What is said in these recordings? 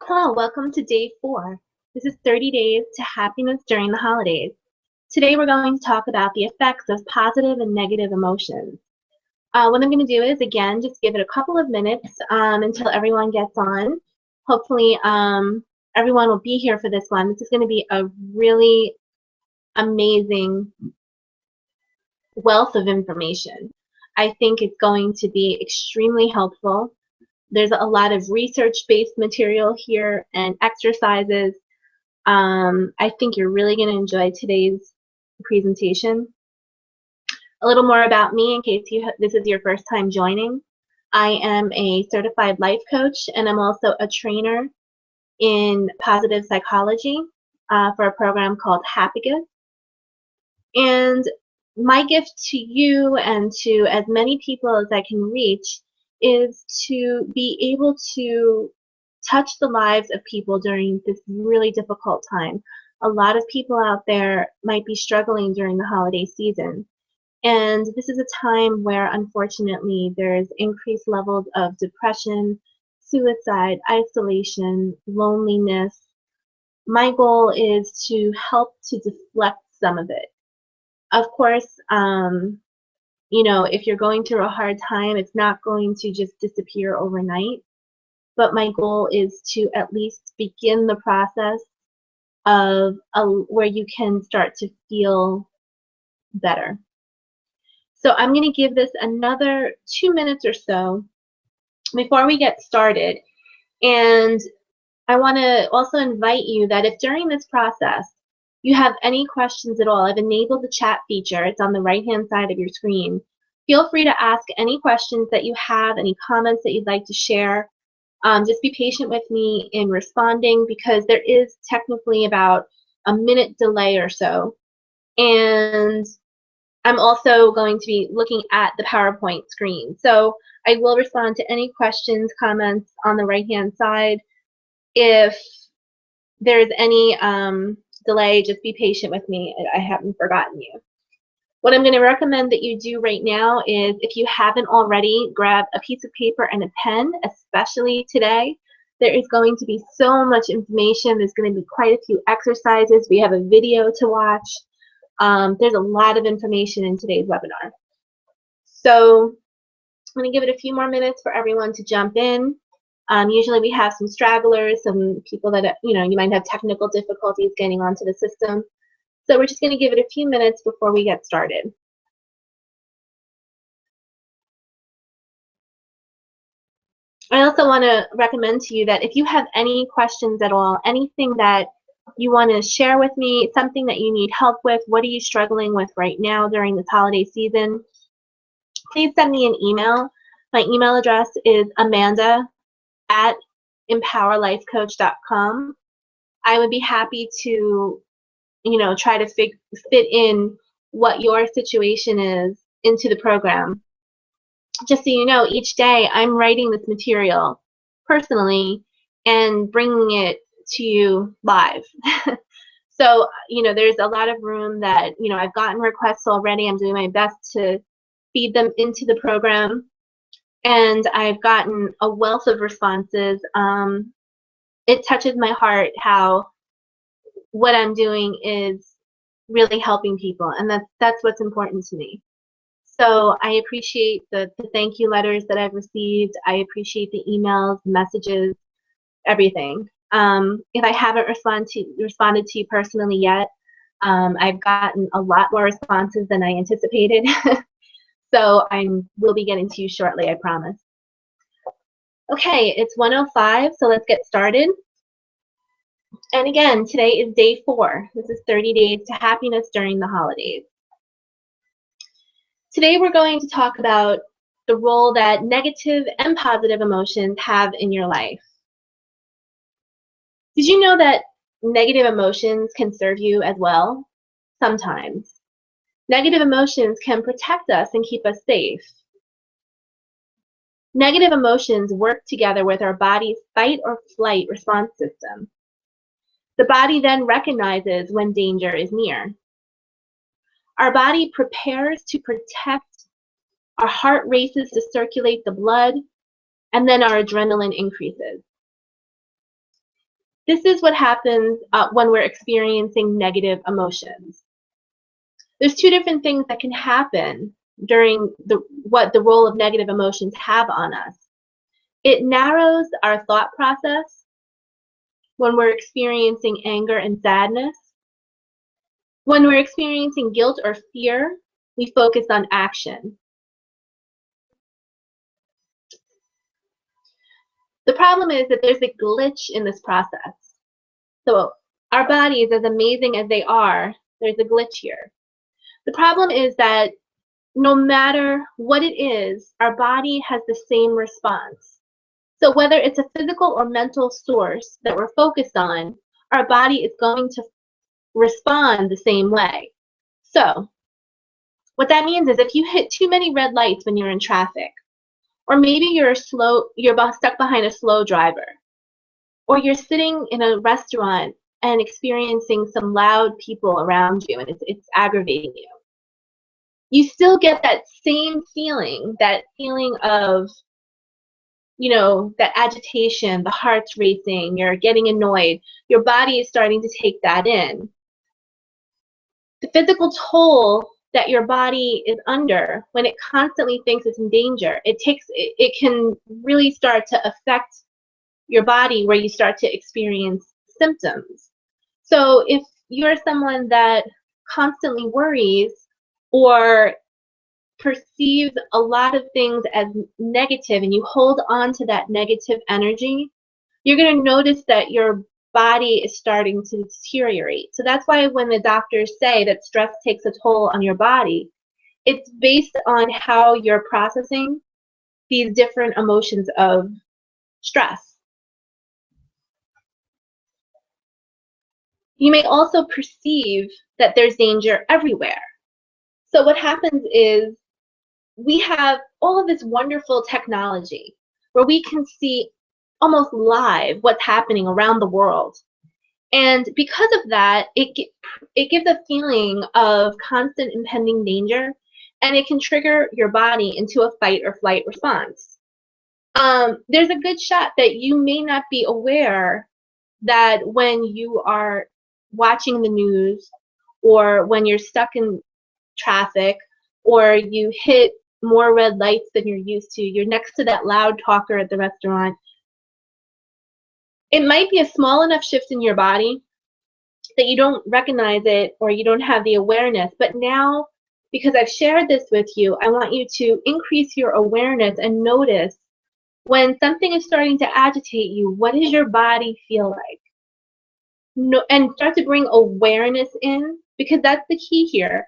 Hello, welcome to day 4. This is 30 days to happiness during the holidays. Today we're going to talk about the effects of positive and negative emotions. What I'm going to do is, again, just give it a couple of minutes until everyone gets on. Hopefully everyone will be here for this one. This is going to be a really amazing wealth of information. I think it's going to be extremely helpful. There's a lot of research-based material here and exercises. I think you're really going to enjoy today's presentation. A little more about me in case this is your first time joining. I am a certified life coach, and I'm also a trainer in positive psychology for a program called Happiness. And my gift to you and to as many people as I can reach is to be able to touch the lives of people during this really difficult time. A lot of people out there might be struggling during the holiday season. And this is a time where, unfortunately, there's increased levels of depression, suicide, isolation, loneliness. My goal is to help to deflect some of it. Of course, you know, if you're going through a hard time, it's not going to just disappear overnight. But my goal is to at least begin the process of where you can start to feel better. So I'm going to give this another 2 minutes or so before we get started. And I want to also invite you that if during this process you have any questions at all, I've enabled the chat feature. It's on the right-hand side of your screen. Feel free to ask any questions that you have, any comments that you'd like to share. Just be patient with me in responding because there is technically about a minute delay or so. And I'm also going to be looking at the PowerPoint screen. So I will respond to any questions, comments on the right-hand side. If there's any delay, just be patient with me. I haven't forgotten you. What I'm going to recommend that you do right now is, if you haven't already, grab a piece of paper and a pen, especially today. There is going to be so much information. There's going to be quite a few exercises. We have a video to watch. There's a lot of information in today's webinar. So I'm going to give it a few more minutes for everyone to jump in. Usually we have some stragglers, some people that, you know, you might have technical difficulties getting onto the system. So we're just going to give it a few minutes before we get started. I also want to recommend to you that if you have any questions at all, anything that you want to share with me, something that you need help with, what are you struggling with right now during this holiday season, please send me an email. My email address is amanda@empowerlifecoach.com. I would be happy to, you know, try to fit in what your situation is into the program. Just so you know, each day I'm writing this material personally and bringing it to you live. So, you know, there's a lot of room that, you know, I've gotten requests already. I'm doing my best to feed them into the program. And I've gotten a wealth of responses. It touches my heart how what I'm doing is really helping people, and that's what's important to me. So I appreciate the thank you letters that I've received. I appreciate the emails, messages, everything. If I haven't responded to you personally yet, I've gotten a lot more responses than I anticipated. So I will be getting to you shortly, I promise. Okay, it's 1:05, so let's get started. And again, today is day 4. This is 30 days to happiness during the holidays. Today we're going to talk about the role that negative and positive emotions have in your life. Did you know that negative emotions can serve you as well? Sometimes. Negative emotions can protect us and keep us safe. Negative emotions work together with our body's fight or flight response system. The body then recognizes when danger is near. Our body prepares to protect, our heart races to circulate the blood, and then our adrenaline increases. This is what happens when we're experiencing negative emotions. There's two different things that can happen during what the role of negative emotions have on us. It narrows our thought process when we're experiencing anger and sadness. When we're experiencing guilt or fear, we focus on action. The problem is that there's a glitch in this process. So our bodies, as amazing as they are, there's a glitch here. The problem is that no matter what it is, our body has the same response. So whether it's a physical or mental source that we're focused on, our body is going to respond the same way. So what that means is if you hit too many red lights when you're in traffic, or maybe you're stuck behind a slow driver, or you're sitting in a restaurant and experiencing some loud people around you and it's aggravating you, you still get that same feeling, that feeling of, you know, that agitation, the heart's racing, you're getting annoyed, your body is starting to take that in. The physical toll that your body is under when it constantly thinks it's in danger, it can really start to affect your body where you start to experience symptoms. So if you're someone that constantly worries or perceives a lot of things as negative and you hold on to that negative energy, you're going to notice that your body is starting to deteriorate. So that's why when the doctors say that stress takes a toll on your body, it's based on how you're processing these different emotions of stress. You may also perceive that there's danger everywhere. So what happens is we have all of this wonderful technology where we can see almost live what's happening around the world. And because of that, it gives a feeling of constant impending danger, and it can trigger your body into a fight or flight response. There's a good shot that you may not be aware that when you are watching the news or when you're stuck in traffic or you hit more red lights than you're used to, you're next to that loud talker at the restaurant, it might be a small enough shift in your body that you don't recognize it or you don't have the awareness. But now, because I've shared this with you, I want you to increase your awareness and notice when something is starting to agitate you, what does your body feel like? No, and start to bring awareness in, because that's the key here.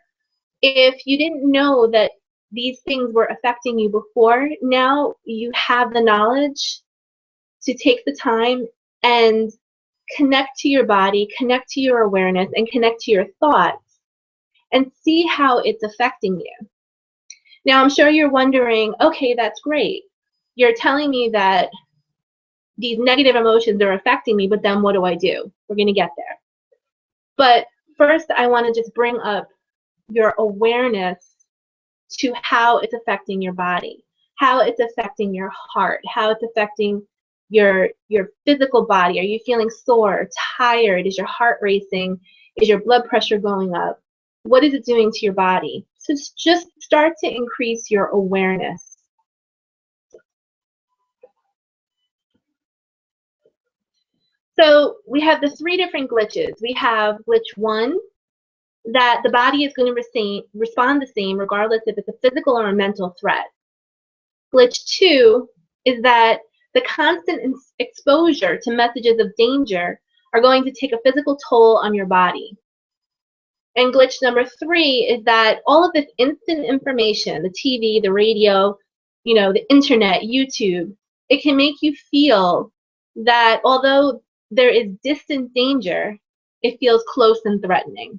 If you didn't know that these things were affecting you before, now you have the knowledge to take the time and connect to your body, connect to your awareness, and connect to your thoughts, and see how it's affecting you. Now, I'm sure you're wondering, okay, that's great. You're telling me that these negative emotions are affecting me, but then what do I do? We're going to get there. But first, I want to just bring up your awareness to how it's affecting your body, how it's affecting your heart, how it's affecting your physical body. Are you feeling sore, tired? Is your heart racing? Is your blood pressure going up? What is it doing to your body? So just start to increase your awareness. So we have the three different glitches. We have glitch 1, that the body is going to respond the same regardless if it's a physical or a mental threat. Glitch 2 is that the constant exposure to messages of danger are going to take a physical toll on your body. And glitch number 3 is that all of this instant information, the TV, the radio, you know, the internet, YouTube, it can make you feel that although there is distant danger, it feels close and threatening.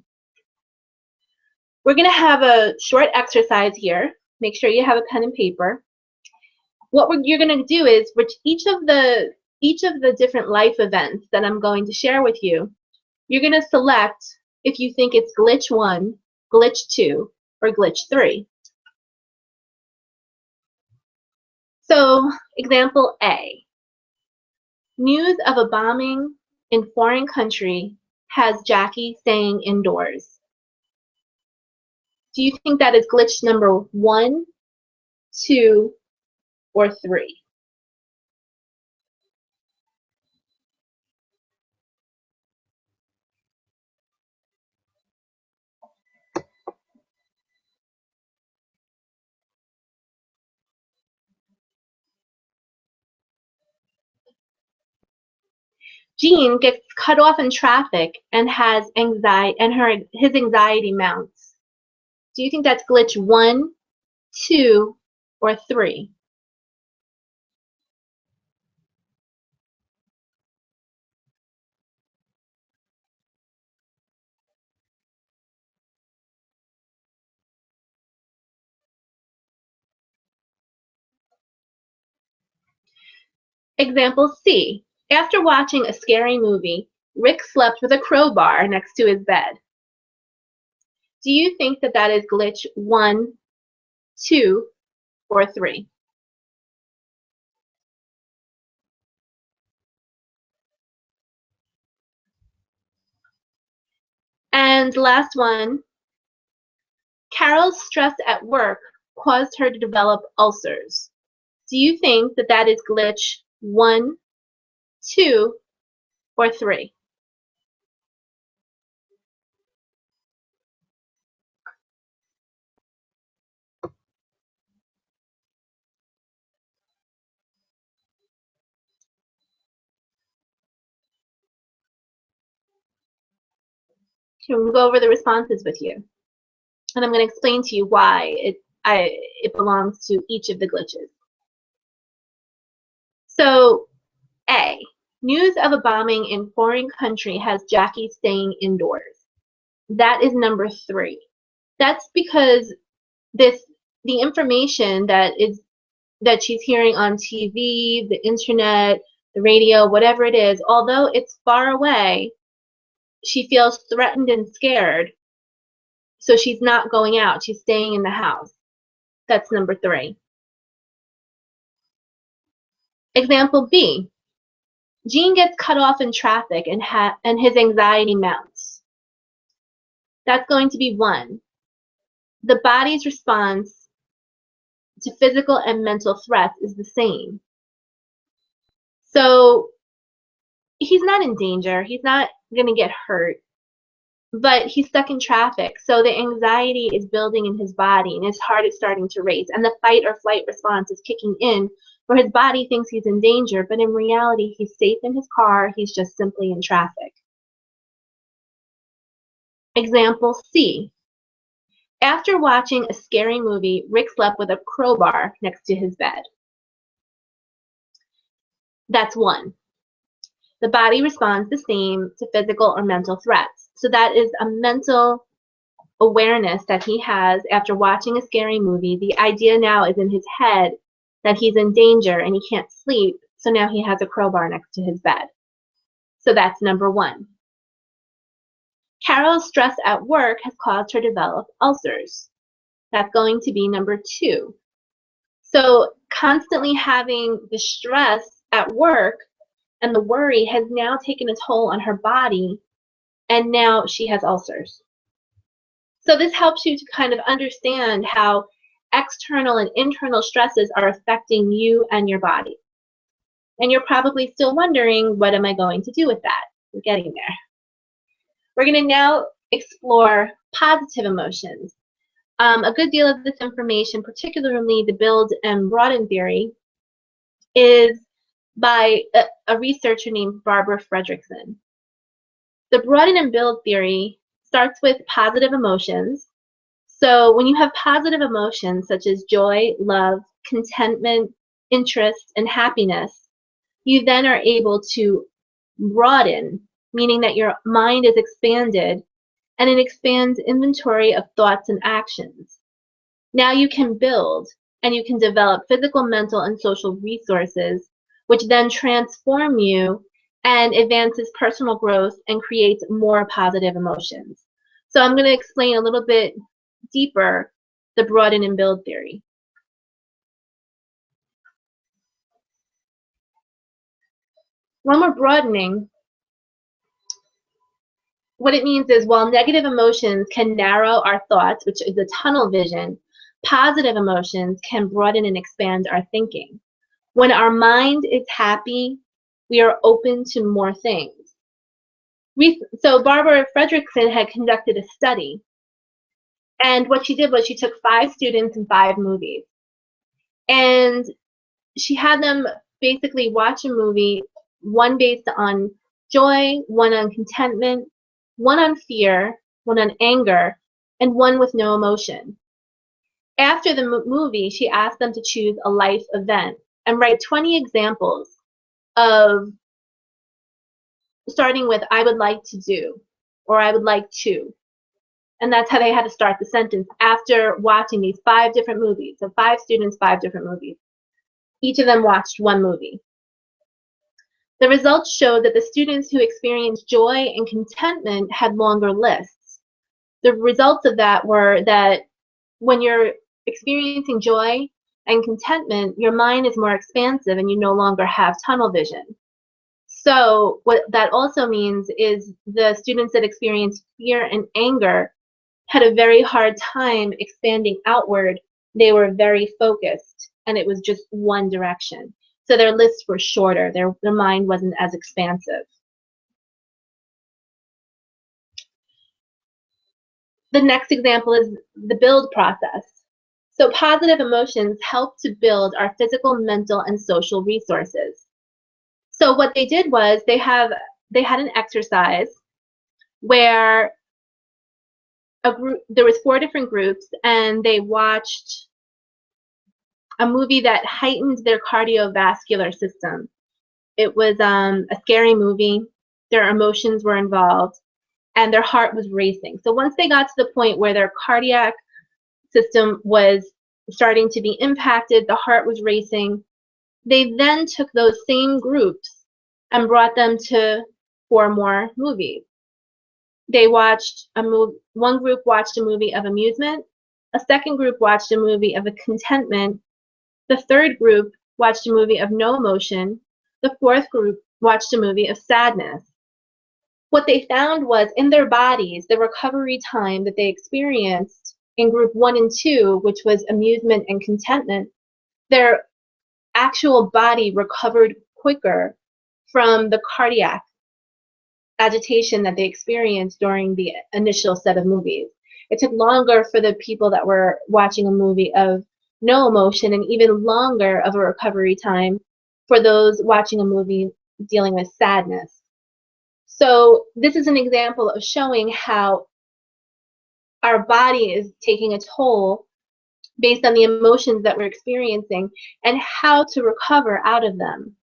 We're going to have a short exercise here. Make sure you have a pen and paper. What you're going to do is, which each of the different life events that I'm going to share with you, you're going to select if you think it's glitch 1, glitch 2, or glitch 3. So, example A. News of a bombing in foreign country has Jackie staying indoors? Do you think that is glitch number 1, 2, or 3? Jean gets cut off in traffic and has anxiety, and his anxiety mounts. Do you think that's glitch 1, 2, or 3? Example C. After watching a scary movie, Rick slept with a crowbar next to his bed. Do you think that that is glitch 1, 2, or 3? And last one, Carol's stress at work caused her to develop ulcers. Do you think that that is glitch 1, 2, or 3? I'm going to go over the responses with you, and I'm going to explain to you why it belongs to each of the glitches. So, A, news of a bombing in foreign country has Jackie staying indoors. That is number 3. That's because the information that she's hearing on TV, the internet, the radio, whatever it is, although it's far away, she feels threatened and scared, so she's not going out. She's staying in the house. That's number 3. Example B. Gene gets cut off in traffic and his anxiety mounts. That's going to be 1. The body's response to physical and mental threats is the same. So he's not in danger. He's not going to get hurt, but he's stuck in traffic. So the anxiety is building in his body, and his heart is starting to race, and the fight or flight response is kicking in, where his body thinks he's in danger, but in reality, he's safe in his car. He's just simply in traffic. Example C. After watching a scary movie, Rick slept with a crowbar next to his bed. That's 1. The body responds the same to physical or mental threats. So that is a mental awareness that he has after watching a scary movie. The idea now is in his head that he's in danger and he can't sleep, so now he has a crowbar next to his bed. So that's number 1. Carol's stress at work has caused her to develop ulcers. That's going to be number 2. So constantly having the stress at work and the worry has now taken a toll on her body, and now she has ulcers. So this helps you to kind of understand how external and internal stresses are affecting you and your body. And you're probably still wondering, what am I going to do with that? We're getting there. We're going to now explore positive emotions. A good deal of this information, particularly the build and broaden theory, is by a researcher named Barbara Fredrickson. The broaden and build theory starts with positive emotions. So when you have positive emotions such as joy, love, contentment, interest, and happiness, you then are able to broaden, meaning that your mind is expanded, and it expands inventory of thoughts and actions. Now you can build, and you can develop physical, mental, and social resources, which then transform you and advances personal growth and creates more positive emotions. So I'm going to explain a little bit deeper the broaden and build theory. When we're broadening, what it means is while negative emotions can narrow our thoughts, which is a tunnel vision, positive emotions can broaden and expand our thinking. When our mind is happy, we are open to more things. So Barbara Fredrickson had conducted a study, and what she did was she took 5 students and 5 movies, and she had them basically watch a movie, one based on joy, one on contentment, one on fear, one on anger, and one with no emotion. After the movie, she asked them to choose a life event and write 20 examples of starting with I would like to do or I would like to. And that's how they had to start the sentence after watching these 5 different movies. So 5 students, 5 different movies. Each of them watched one movie. The results showed that the students who experienced joy and contentment had longer lists. The results of that were that when you're experiencing joy and contentment, your mind is more expansive and you no longer have tunnel vision. So what that also means is the students that experience fear and anger had a very hard time expanding outward. They were very focused and it was just one direction. So their lists were shorter. Their mind wasn't as expansive. The next example is the build process. So positive emotions help to build our physical, mental, and social resources. So what they did was they had an exercise where there was 4 different groups and they watched a movie that heightened their cardiovascular system. It was a scary movie. Their emotions were involved and their heart was racing. So once they got to the point where their cardiac system was starting to be impacted, the heart was racing, they then took those same groups and brought them to 4 more movies. They watched one group watched a movie of amusement, a second group watched a movie of contentment, the third group watched a movie of no emotion, the fourth group watched a movie of sadness. What they found was in their bodies, the recovery time that they experienced in group 1 and 2, which was amusement and contentment, their actual body recovered quicker from the cardiac agitation that they experienced during the initial set of movies. It took longer for the people that were watching a movie of no emotion and even longer of a recovery time for those watching a movie dealing with sadness. So this is an example of showing how our body is taking a toll based on the emotions that we're experiencing and how to recover out of them.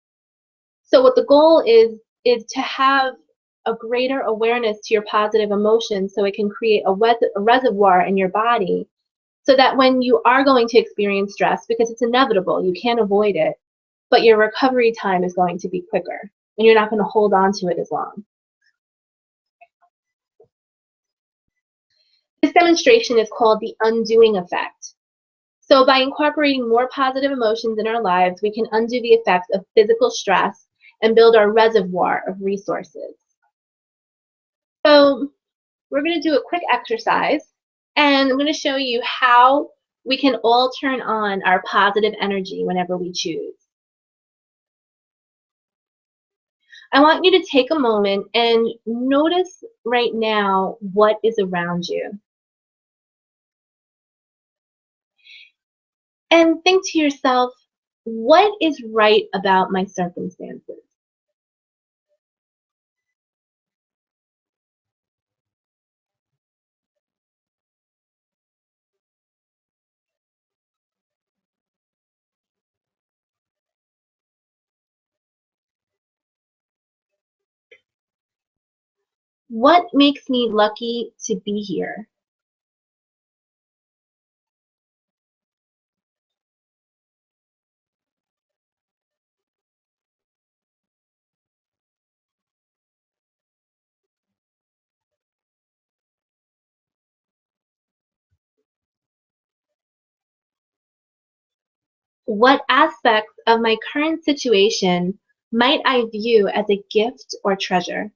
So what the goal is to have a greater awareness to your positive emotions so it can create a reservoir in your body so that when you are going to experience stress, because it's inevitable, you can't avoid it, but your recovery time is going to be quicker and you're not going to hold on to it as long. This demonstration is called the undoing effect. So by incorporating more positive emotions in our lives, we can undo the effects of physical stress and build our reservoir of resources. So we're going to do a quick exercise, and I'm going to show you how we can all turn on our positive energy whenever we choose. I want you to take a moment and notice right now what is around you. And think to yourself, what is right about my circumstances? What makes me lucky to be here? What aspects of my current situation might I view as a gift or treasure?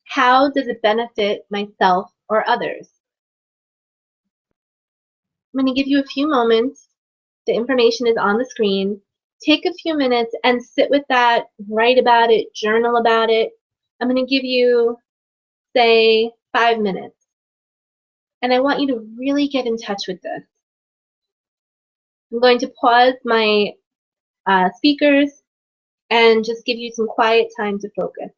How does it benefit myself or others? I'm going to give you a few moments. The information is on the screen. Take a few minutes and sit with that, write about it, journal about it. I'm going to give you, say, 5 minutes. And I want you to really get in touch with this. I'm going to pause my speakers and just give you some quiet time to focus.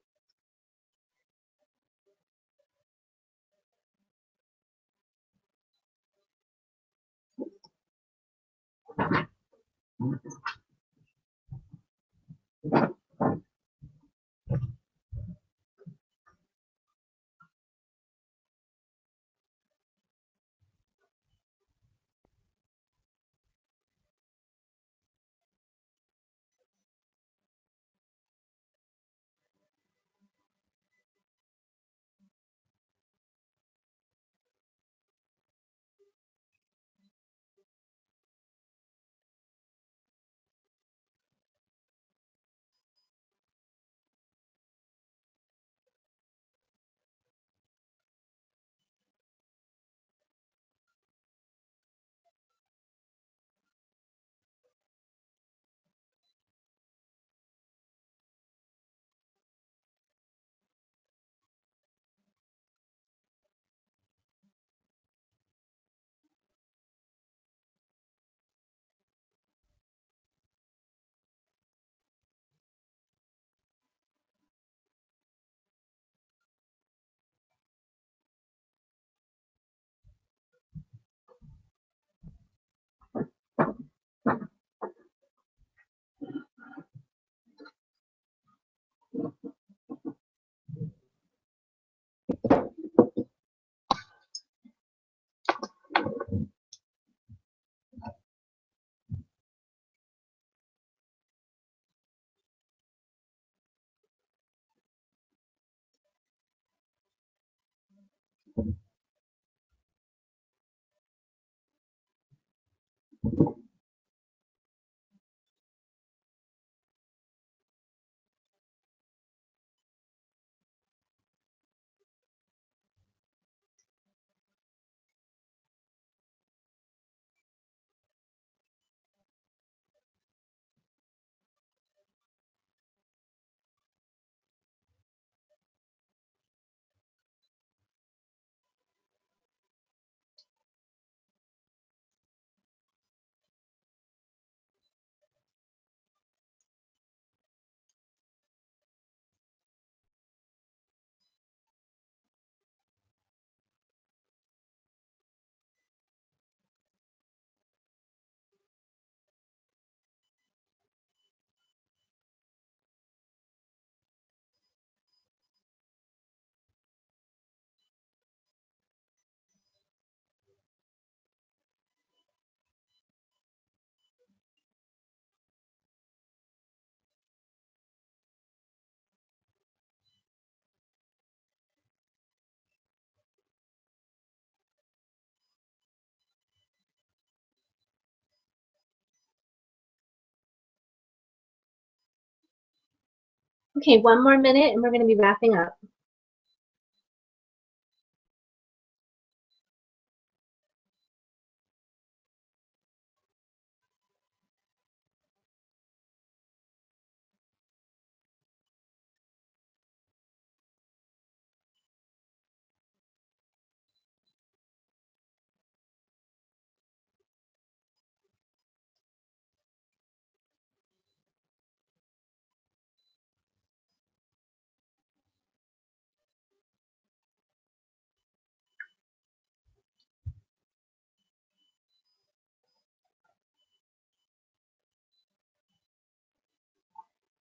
Okay, 1 more minute and we're going to be wrapping up.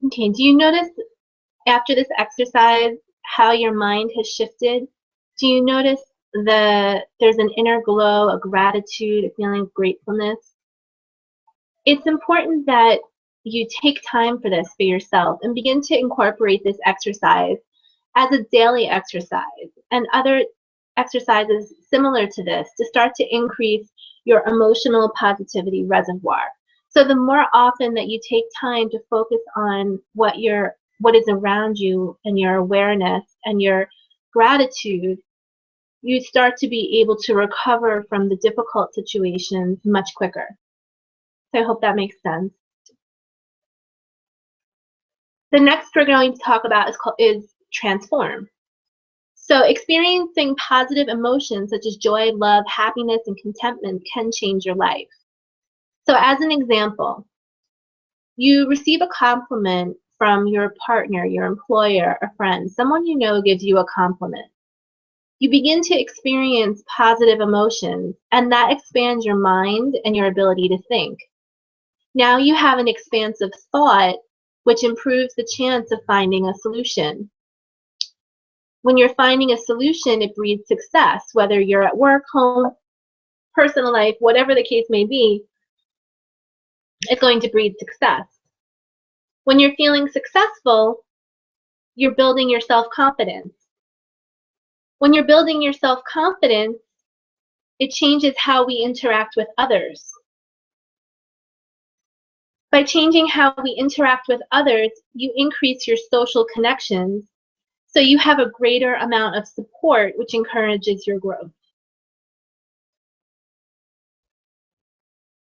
Okay, do you notice after this exercise how your mind has shifted? Do you notice there's an inner glow, a gratitude, a feeling of gratefulness? It's important that you take time for this for yourself and begin to incorporate this exercise as a daily exercise and other exercises similar to this to start to increase your emotional positivity reservoir. So the more often that you take time to focus on what is around you and your awareness and your gratitude, you start to be able to recover from the difficult situations much quicker. So I hope that makes sense. The next we're going to talk about is transform. So experiencing positive emotions such as joy, love, happiness, and contentment can change your life. So as an example, you receive a compliment from your partner, your employer, a friend, someone you know gives you a compliment. You begin to experience positive emotions, and that expands your mind and your ability to think. Now you have an expansive thought, which improves the chance of finding a solution. When you're finding a solution, it breeds success, whether you're at work, home, personal life, whatever the case may be, it's going to breed success. When you're feeling successful, you're building your self-confidence. When you're building your self-confidence, it changes how we interact with others. By changing how we interact with others, you increase your social connections, so you have a greater amount of support, which encourages your growth.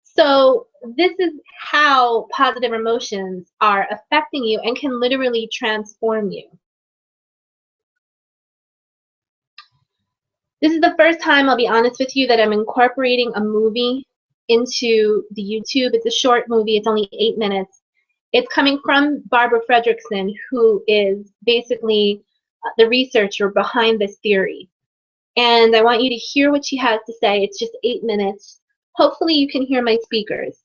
So this is how positive emotions are affecting you and can literally transform you. This is the first time, I'll be honest with you, that I'm incorporating a movie into the YouTube. It's a short movie. It's only 8 minutes. It's coming from Barbara Fredrickson, who is basically the researcher behind this theory. And I want you to hear what she has to say. It's just 8 minutes. Hopefully you can hear my speakers.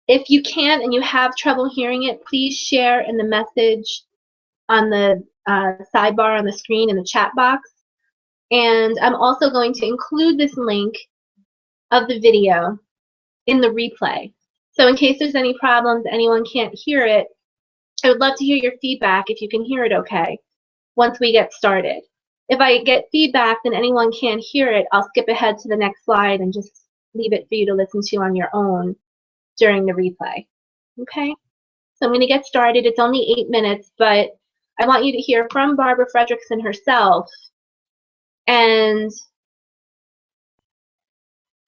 If you can't and you have trouble hearing it, please share in the message on the sidebar on the screen in the chat box. And I'm also going to include this link of the video in the replay. So in case there's any problems, anyone can't hear it, I would love to hear your feedback if you can hear it okay once we get started. If I get feedback and anyone can't hear it, I'll skip ahead to the next slide and just leave it for you to listen to on your own during the replay. Okay? So I'm going to get started. It's only 8 minutes, but I want you to hear from Barbara Fredrickson herself and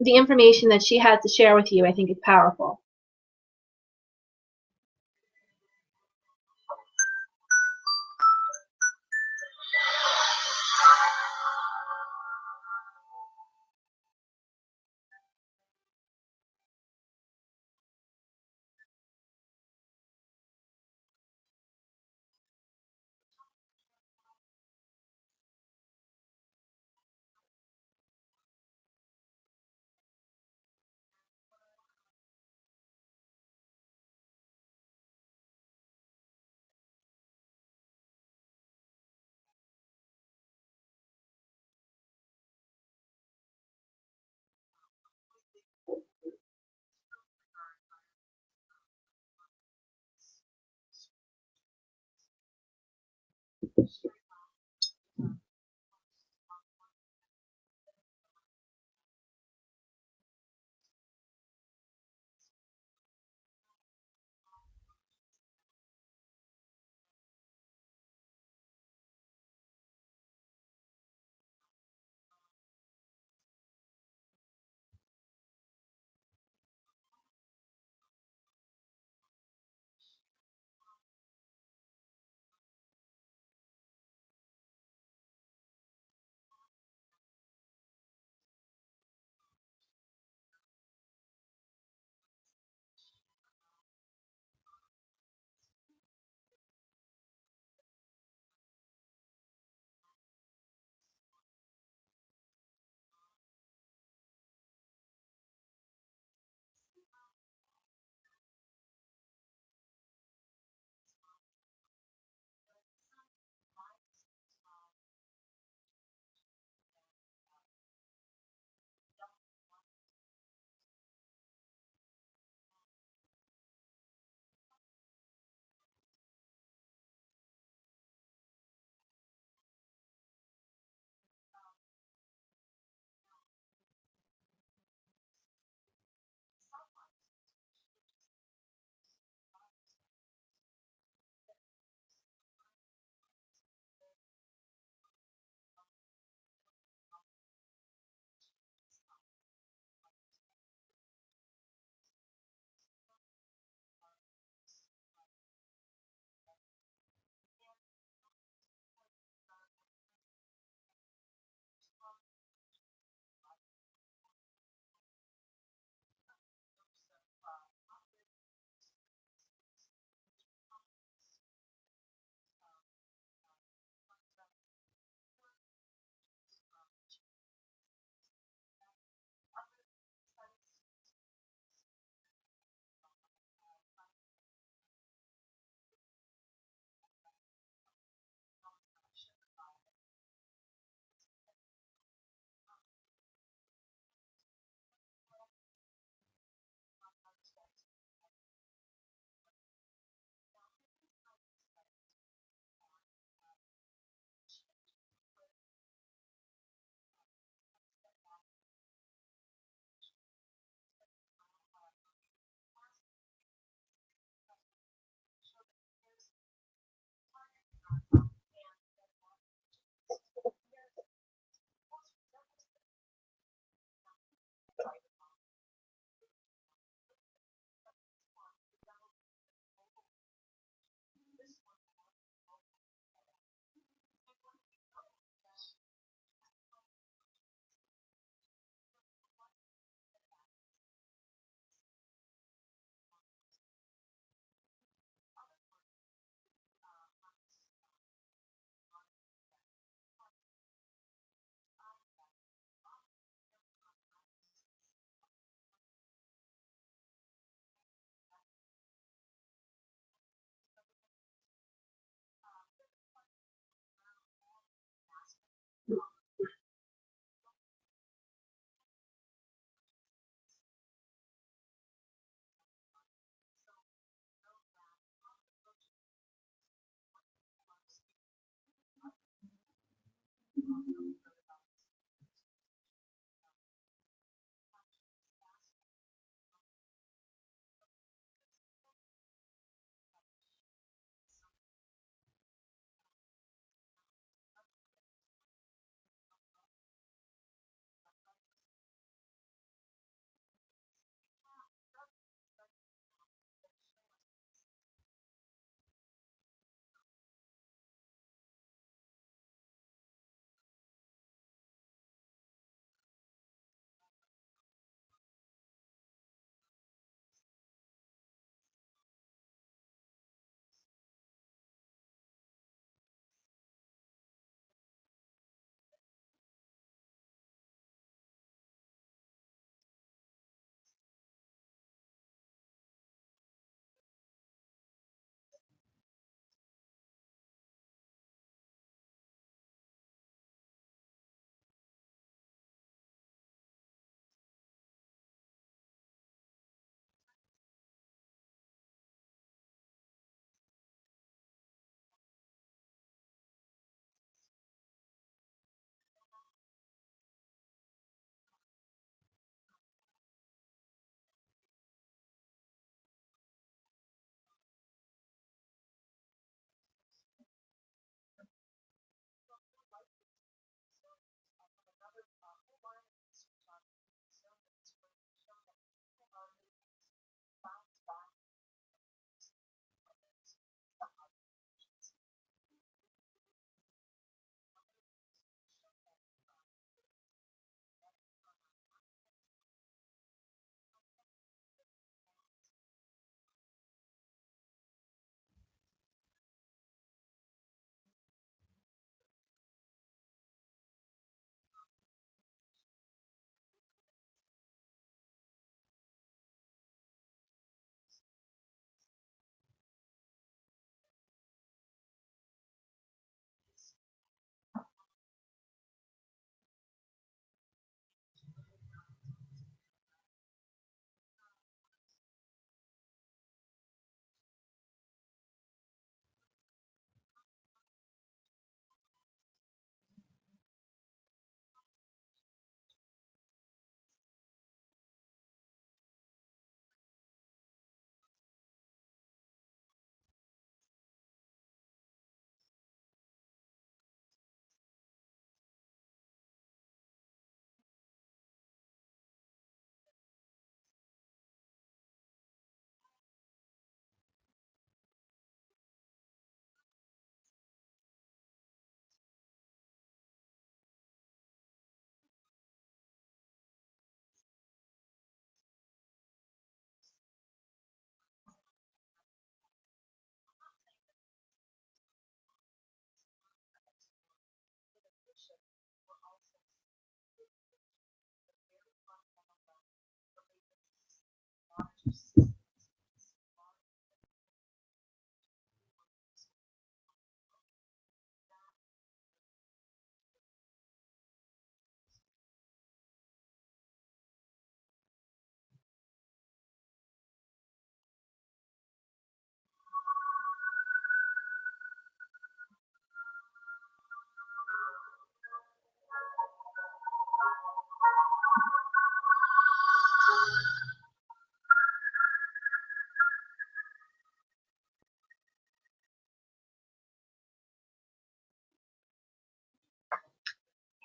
the information that she has to share with you, I think, is powerful.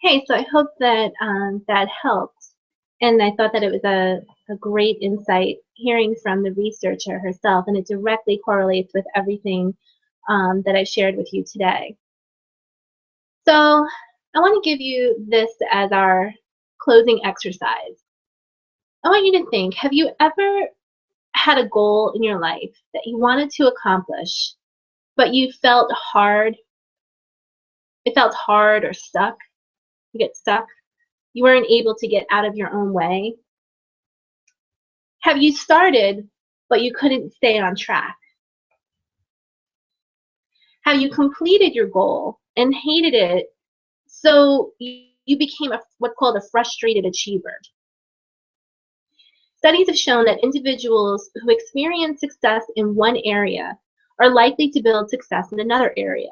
Hey, so I hope that that helped. And I thought that it was a great insight hearing from the researcher herself, and it directly correlates with everything that I shared with you today. So I want to give you this as our closing exercise. I want you to think, have you ever had a goal in your life that you wanted to accomplish, but it felt hard or stuck? You get stuck? You weren't able to get out of your own way? Have you started, but you couldn't stay on track? Have you completed your goal and hated it, so you became what's called a frustrated achiever? Studies have shown that individuals who experience success in one area are likely to build success in another area.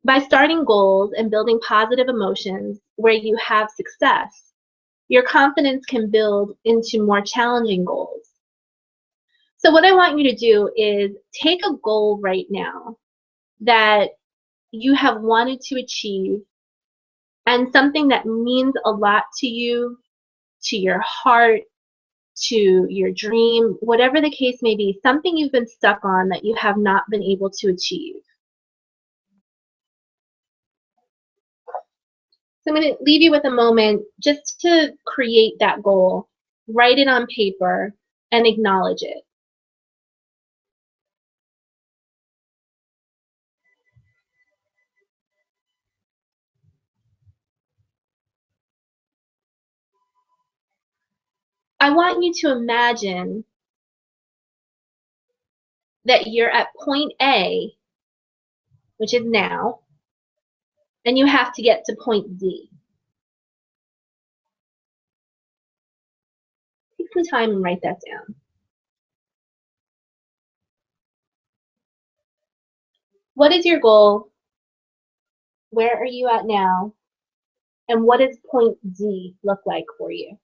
By starting goals and building positive emotions where you have success, your confidence can build into more challenging goals. So what I want you to do is take a goal right now that you have wanted to achieve and something that means a lot to you, to your heart, to your dream, whatever the case may be, something you've been stuck on that you have not been able to achieve. So I'm going to leave you with a moment just to create that goal, write it on paper, and acknowledge it. I want you to imagine that you're at point A, which is now, and you have to get to point Z. Take some time and write that down. What is your goal? Where are you at now? And what does point Z look like for you?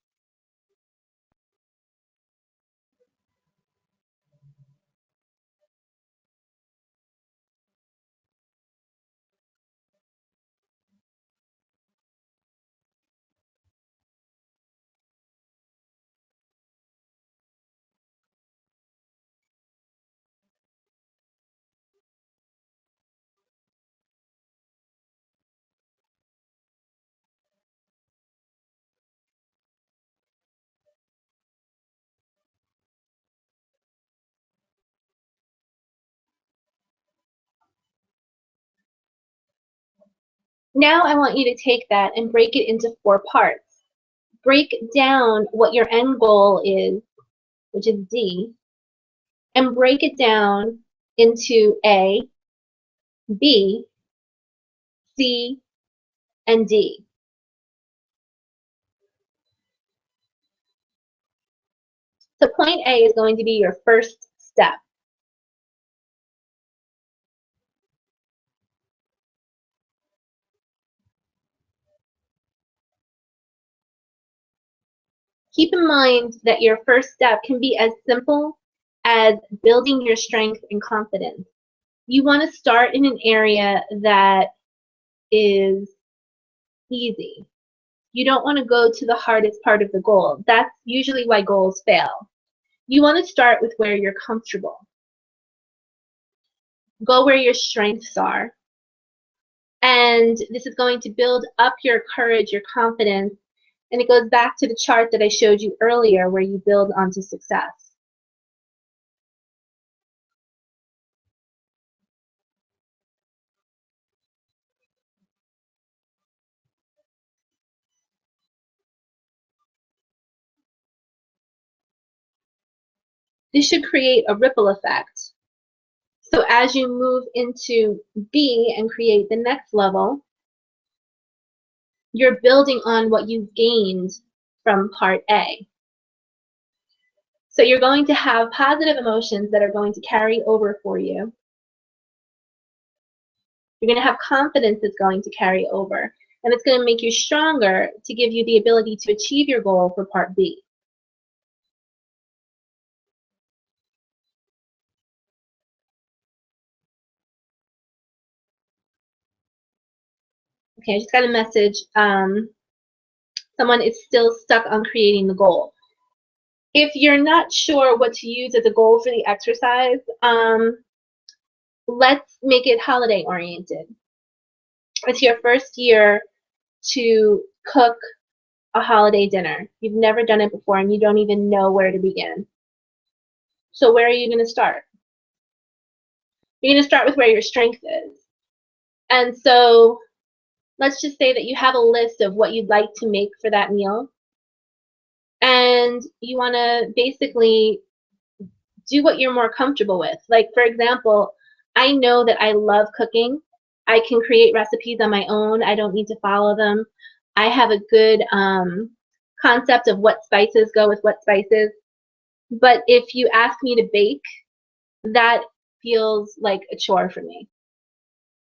Now I want you to take that and break it into 4 parts. Break down what your end goal is, which is D, and break it down into A, B, C, and D. So point A is going to be your first step. Keep in mind that your first step can be as simple as building your strength and confidence. You want to start in an area that is easy. You don't want to go to the hardest part of the goal. That's usually why goals fail. You want to start with where you're comfortable. Go where your strengths are. And this is going to build up your courage, your confidence, and it goes back to the chart that I showed you earlier where you build onto success. This should create a ripple effect. So as you move into B and create the next level, you're building on what you've gained from part A. So you're going to have positive emotions that are going to carry over for you. You're going to have confidence that's going to carry over. And it's going to make you stronger to give you the ability to achieve your goal for part B. Okay, I just got a message. Someone is still stuck on creating the goal. If you're not sure what to use as a goal for the exercise, let's make it holiday oriented. It's your first year to cook a holiday dinner. You've never done it before and you don't even know where to begin. So where are you going to start? You're going to start with where your strength is. And so let's just say that you have a list of what you'd like to make for that meal. And you want to basically do what you're more comfortable with. Like, for example, I know that I love cooking. I can create recipes on my own. I don't need to follow them. I have a good concept of what spices go with what spices. But if you ask me to bake, that feels like a chore for me.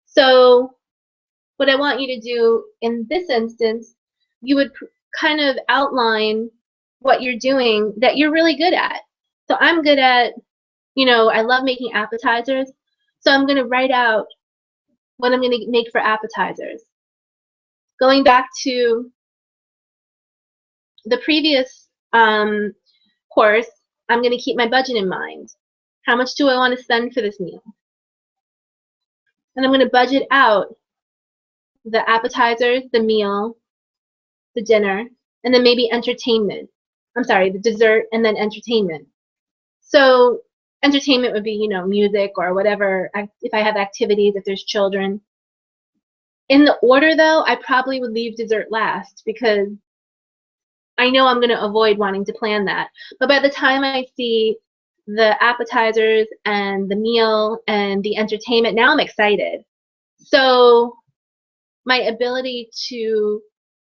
So what I want you to do in this instance, you would kind of outline what you're doing that you're really good at. So I'm good at, I love making appetizers. So I'm going to write out what I'm going to make for appetizers. Going back to the previous course, I'm going to keep my budget in mind. How much do I want to spend for this meal? And I'm going to budget out the appetizers, the meal, the dinner, and then maybe entertainment. I'm sorry, the dessert and then entertainment. So entertainment would be, music or whatever, if I have activities, if there's children. In the order, though, I probably would leave dessert last because I know I'm going to avoid wanting to plan that. But by the time I see the appetizers and the meal and the entertainment, now I'm excited. So my ability to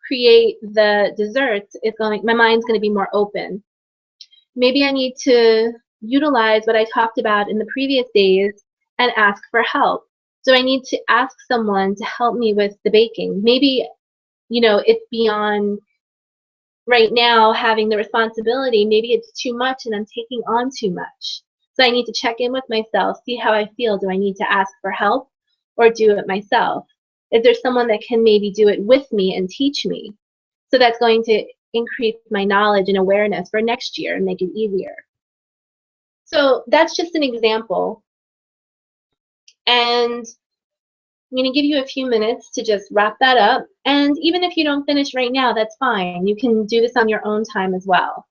create the desserts my mind's going to be more open. Maybe I need to utilize what I talked about in the previous days and ask for help. So I need to ask someone to help me with the baking. Maybe, it's beyond right now having the responsibility. Maybe it's too much and I'm taking on too much. So I need to check in with myself, see how I feel. Do I need to ask for help or do it myself? Is there someone that can maybe do it with me and teach me? So that's going to increase my knowledge and awareness for next year and make it easier. So that's just an example. And I'm going to give you a few minutes to just wrap that up. And even if you don't finish right now, that's fine. You can do this on your own time as well.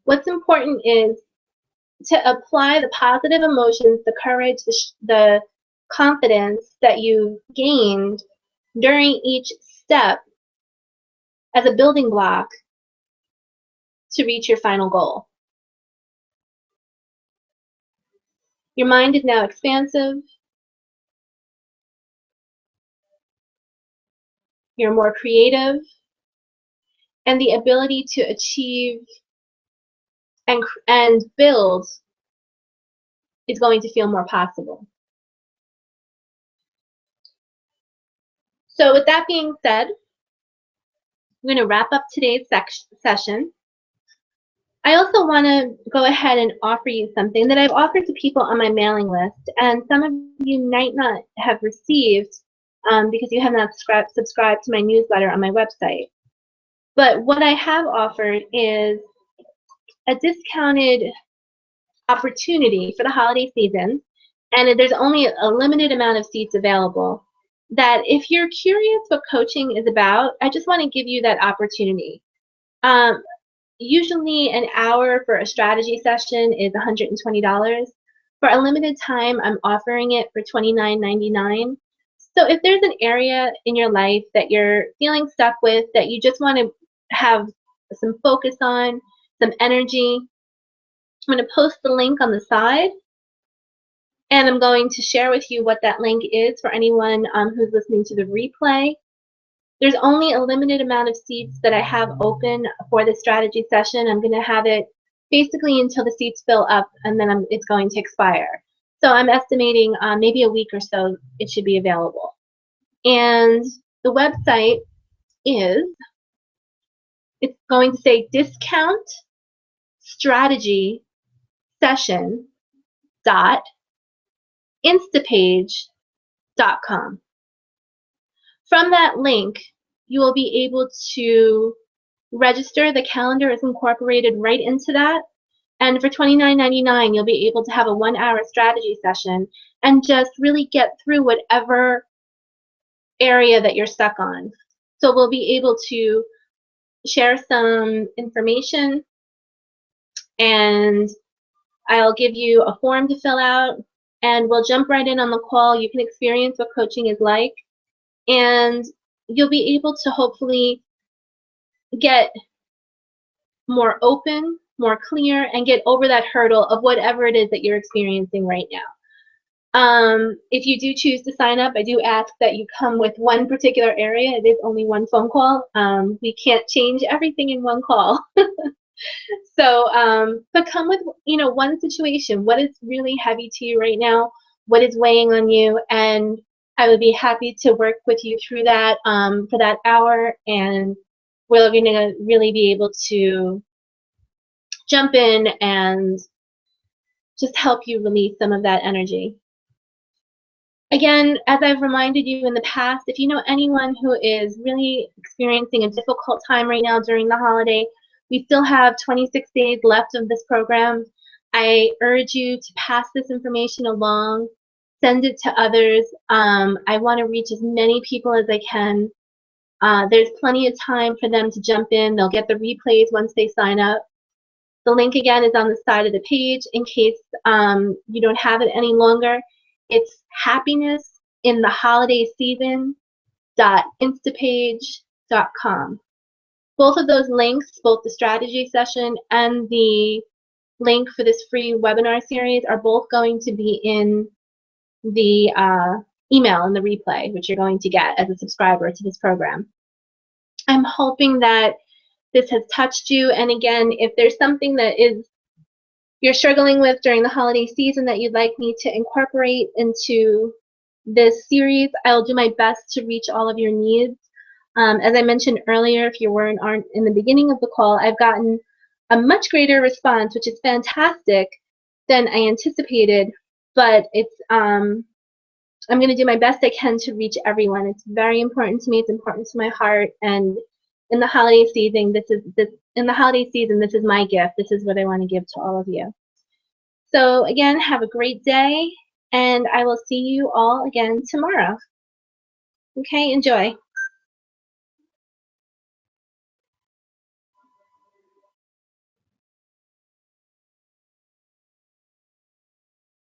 What's important is to apply the positive emotions, the courage, the confidence that you gained during each step as a building block to reach your final goal. Your mind is now expansive. You're more creative. And the ability to achieve and build is going to feel more possible. So with that being said, I'm going to wrap up today's session. I also want to go ahead and offer you something that I've offered to people on my mailing list, and some of you might not have received because you have not subscribed to my newsletter on my website. But what I have offered is a discounted opportunity for the holiday season, and there's only a limited amount of seats available, that if you're curious what coaching is about, I just want to give you that opportunity. Usually an hour for a strategy session is $120. For a limited time, I'm offering it for $29.99. So if there's an area in your life that you're feeling stuck with, that you just want to have some focus on, some energy, I'm going to post the link on the side, and I'm going to share with you what that link is for anyone who's listening to the replay. There's only a limited amount of seats that I have open for this strategy session. I'm going to have it basically until the seats fill up, and then it's going to expire. So I'm estimating maybe a week or so it should be available. And the website is, it's going to say discount strategy session dot instapage.com. From that link, you will be able to register. The calendar is incorporated right into that. And for $29.99, you'll be able to have a 1-hour strategy session and just really get through whatever area that you're stuck on. So we'll be able to share some information, and I'll give you a form to fill out, and we'll jump right in on the call. You can experience what coaching is like, and you'll be able to hopefully get more open, more clear, and get over that hurdle of whatever it is that you're experiencing right now. If you do choose to sign up, I do ask that you come with one particular area. It is only one phone call. We can't change everything in one call. So, but come with, one situation. What is really heavy to you right now? What is weighing on you? And I would be happy to work with you through that for that hour, and we're going to really be able to jump in and just help you release some of that energy. Again, as I've reminded you in the past, if you know anyone who is really experiencing a difficult time right now during the holiday, we still have 26 days left of this program. I urge you to pass this information along, send it to others. I want to reach as many people as I can. There's plenty of time for them to jump in. They'll get the replays once they sign up. The link again is on the side of the page in case you don't have it any longer. It's happinessintheholiday.instapage.com. Both of those links, both the strategy session and the link for this free webinar series, are both going to be in the email in the replay, which you're going to get as a subscriber to this program. I'm hoping that this has touched you, and again, if there's something that you're struggling with during the holiday season that you'd like me to incorporate into this series, I'll do my best to reach all of your needs. As I mentioned earlier, if you aren't in the beginning of the call, I've gotten a much greater response, which is fantastic, than I anticipated, but it's I'm going to do my best I can to reach everyone. It's very important to me. It's important to my heart, and in the holiday season, this is my gift. This is what I want to give to all of you. So again, have a great day, and I will see you all again tomorrow. Okay, enjoy.